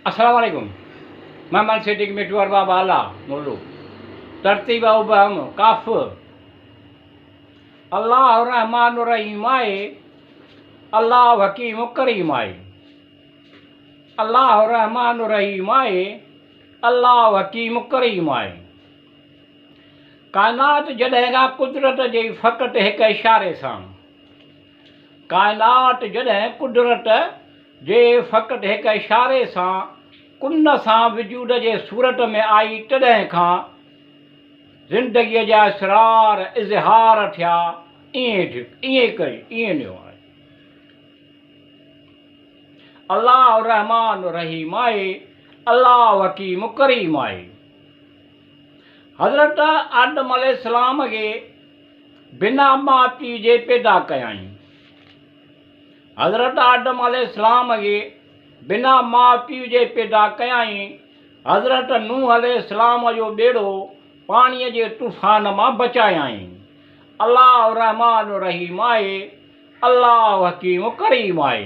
अस्सलामुअलैकुम। मैं सिटी मिठू अरबा बाला मोलू तरतीब उबहम काफ अल्लाह रहमान रहीम आए, अल्लाह हकीम करीम आए। अल्लाह रहमान रहीम आए, अल्लाह हकीम करीम आए। कायनात जॾहिं खां कुदरत जे फ़क़ति हिक इशारे सां, कायनात जॾहिं कुदरत जे फ़क़ति हिक इशारे सां कुन सां वजूद जे सूरत में आई, तॾहिं खां ज़िंदगीअ जा असरार इज़हार थिया। ईअं नियो आहे। अल्लाह रहमान रहीम आहे, अल्लाह हकीम करीम आहे। हज़रत आदम अलैहिस्सलाम खे बिना माउ पीउ जे पैदा कयाईं। हज़रत आदम अलैहिस्सलाम खे बिना माउ पीउ जे पैदा कयाईं। हज़रत नूह अलैहिस्सलाम जो ॿेड़ो पाणीअ जे तूफ़ान मां बचायाईं। अल्लाह रहमान रहीम आहे, अल्लाह हकीम करीम आहे।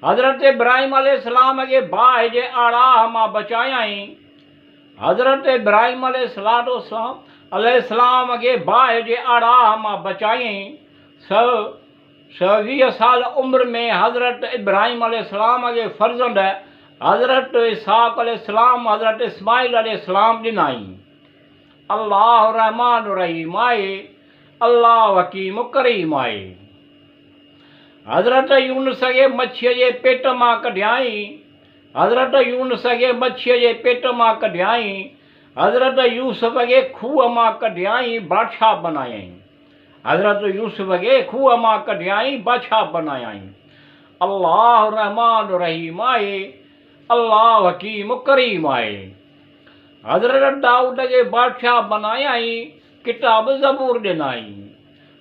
हज़रत इब्राहिम अलैहिस्सलाम खे बाहि जे आड़ाह मां बचायाईं। हज़रत इब्राहिम अलैहिस्सलाम खे बाहि जे आड़ाह मां बचायाईं। 20 साल उम्र में हज़रत इब्राहिम अलैहिस्सलाम खे फ़र्ज़ंद हज़रत इसहाक़ अलैहिस्सलाम, हज़रत इस्माइल अलैहिस्सलाम ॾिनाईं। अल्लाह रहमान रहीम आहे, अल्लाह हकीम करीम आहे। हज़रत यूनुस खे मच्छीअ जे पेट मां कढियाईं। हज़रत यूनुस खे मच्छीअ जे पेट मां कढियाईं। हज़रत यूसुफ खे खूह मां कढियाईं, बादशाह बनायाईं। हज़रत यूसुफ खे खूह मां कढियाईं, बादशाह बनायाईं। अल्लाह रहमान रहीम आहे, अल्लाह हकीम करीम आहे। हज़रत दाऊद खे बादशाह बनायाईं, किताब ज़बूर ॾिनाईं।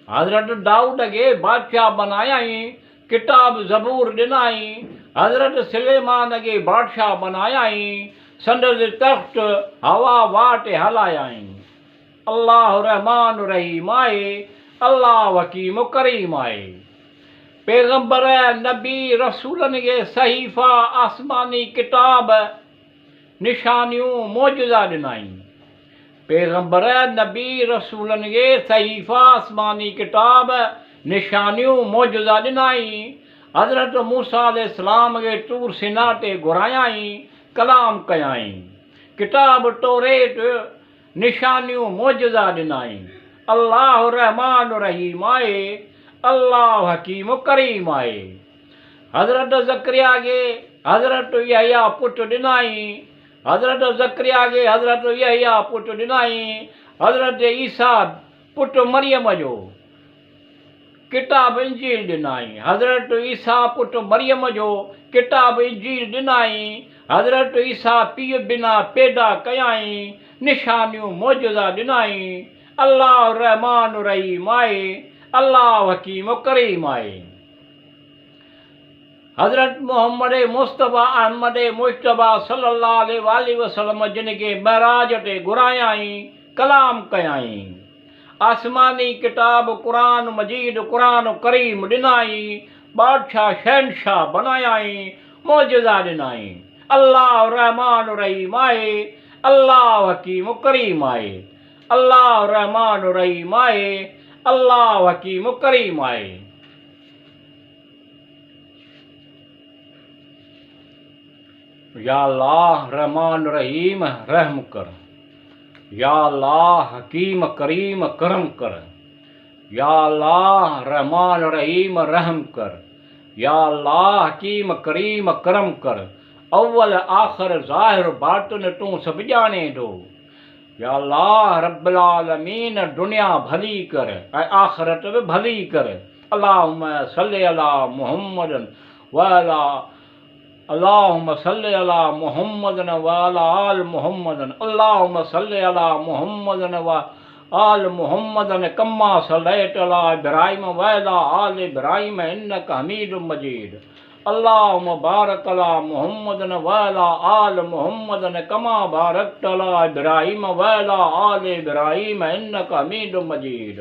हज़रत दाऊद खे बादशाह बनायाईं, किताब ज़बूर ॾिनाईं। हज़रत सुलेमान खे बादशाह बनायाईं, संदसि तख़्त हवा वाट हलायाईं। अल्लाह रहमान रहीम आहे, अल्लाह हकीम करीम आहे। पैगंबर नबी रसूलनि खे सहीफ़ा आसमानी किताब निशानियूं मौजूदा ॾिनाईं। पैगंबर नबी रसूलनि खे सहीफ़ा आसमानी किताब निशानियूं मौजूदा ॾिनाईं। हज़रत मूसा अलैहिस्सलाम खे तूर सिना ते घुरायाईं, कलाम कयाईं। किताब तौरेत निशानियूं मौजूदा ॾिनाईं। अल्लाह रहमान रहीम आहे, अल्लाह हकीम करीम आहे। हज़रत ज़करिया खे हज़रत यहया पुटु ॾिनाईं। हज़रत ज़करिया खे हज़रत यहया पुटु ॾिनाईं। हज़रत ईसा पुटु मरियम जो किताब इंजील ॾिनाईं। हज़रत ईसा पुटु मरियम जो किताब इंजील ॾिनाईं। हज़रत ईसा पीउ बिना पैदा कयाईं, निशानियूं मौजूदा ॾिनाईं। अल्लाह रहमान रहीम आहे, अल्लाह हकीम करीम आहे। हज़रत मोहम्मद मुस्तफ़ा अहमद मुश्तबा सल्लल्लाहु अलैहि वसल्लम जिन खे महराज ते घुरायाईं, कलाम कयाईं। आसमानी किताब क़ुरान मजीद क़ुरान करीम ॾिनाईं। बादशाह शहनशाह बनायाईं, मौजूदा ॾिनाईं। अल्लाह रहमान रहीम आहे, अल्लाह हकीम करीम आहे। अल्लाह रहमान रहीम आहे, अल्लाह हकीम करीम आहे। या अल्लाह रहमान रहीम रहम कर। या अल्लाह हकीम करीम करम कर। या अल्लाह रहमान रहीम रहम कर। या अल्लाह हकीम करीम करम कर। अव्वल आख़िर ज़ाहिर बातिन तूं सभु ॼाणे थो। या अल्लाह रब्बुल आलमीन दुनिया भली कर ऐं आख़िरत बि भली कर। अल्लाहुम्मा सल्लि अला मुहम्मदन व अला अल्लाहुम्मा सल्लि अला मुहम्मदन व अला आल मुहम्मदन। अल्लाहुम्मा सल्लि अला मुहम्मदन व आल मुहम्मदन कम्मा सल्लैत अला इब्राहीम व अला आल इब्राहीम इन्नका हमीदुम मजीद। अल्लाहुम्मा बारिक अला मुहम्मदन व अला आल मुहम्मदन कमा बारकत अला इब्राहीम व अला आल इब्राहीम इन्नका हमीदुम मजीद।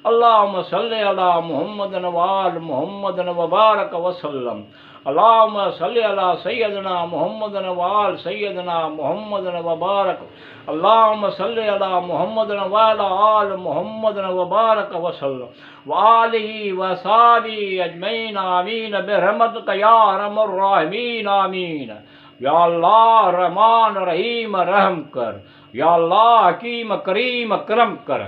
अल्लाहुम्मा सल्लि अला मुहम्मदन व आल मुहम्मदन व बारक वसल्लम। اللہم صلی علی سیدنا محمد وآل سیدنا محمد وبارک اللہم صلی علی محمد وعلی آل محمد وبارک وسلم وآلہ وصحبہ اجمعین آمین برحمتک یا ارحم الراحمین آمین۔ یا اللہ رحمان رحیم رحم کر، یا اللہ حکیم کریم کرم کر۔